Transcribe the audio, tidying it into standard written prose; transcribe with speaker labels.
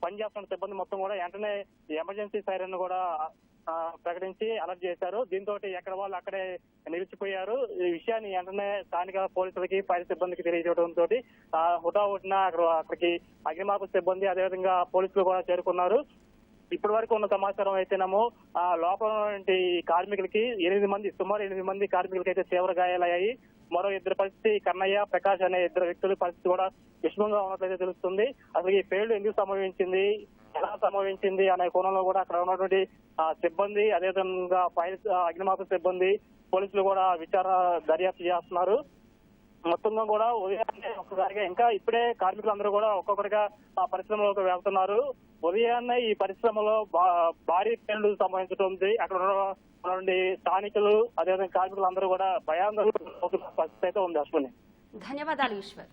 Speaker 1: పనిచేస్తున్న సిబ్బంది మొత్తం కూడా వెంటనే ఎమర్జెన్సీ సైరన్ కూడా ప్రకటించి అలర్ట్ చేశారు. దీంతో ఎక్కడ వాళ్ళు అక్కడే నిలిచిపోయారు. ఈ విషయాన్ని వెంటనే స్థానిక పోలీసులకి ఫైర్ సిబ్బందికి తెలియజేయడంతో హుటాహుటిన అక్కడికి అగ్నిమాపక సిబ్బంది అదేవిధంగా పోలీసులు కూడా చేరుకున్నారు. ఇప్పటి వరకు ఉన్న సమాచారం అయితేనేమో లోపల ఉన్నటువంటి కార్మికులకి సుమారు 8 మంది కార్మికులకి అయితే తీవ్ర గాయాలయ్యాయి. మరో 2 పరిస్థితి కన్నయ్య, ప్రకాష్ అనే 2 వ్యక్తుల పరిస్థితి కూడా విషమంగా ఉన్నట్లయితే తెలుస్తుంది. అసలు ఈ ఫెయిల్డ్ ఎందుకు సంభవించింది, ఎలా సంభవించింది అనే కోణంలో కూడా అక్కడ ఉన్నటువంటి సిబ్బంది అదేవిధంగా అగ్నిమాపక సిబ్బంది పోలీసులు కూడా దర్యాప్తు చేస్తున్నారు. మొత్తంగా కూడా ఉదయాన్నే ఒక్కసారిగా ఇంకా ఇప్పుడే కార్మికులందరూ కూడా ఒక్కొక్కరిగా ఆ పరిశ్రమలోకి వెళ్తున్నారు. ఉదయాన్నే ఈ పరిశ్రమలో భారీ పేలుడు సంభవించడం అక్కడ ఉన్నటువంటి స్థానికులు అదేవిధంగా కార్మికులు అందరూ కూడా భయాందోళన పరిస్థితి అయితే ఉంది. అశ్విని,
Speaker 2: ధన్యవాదాలు ఈశ్వర్.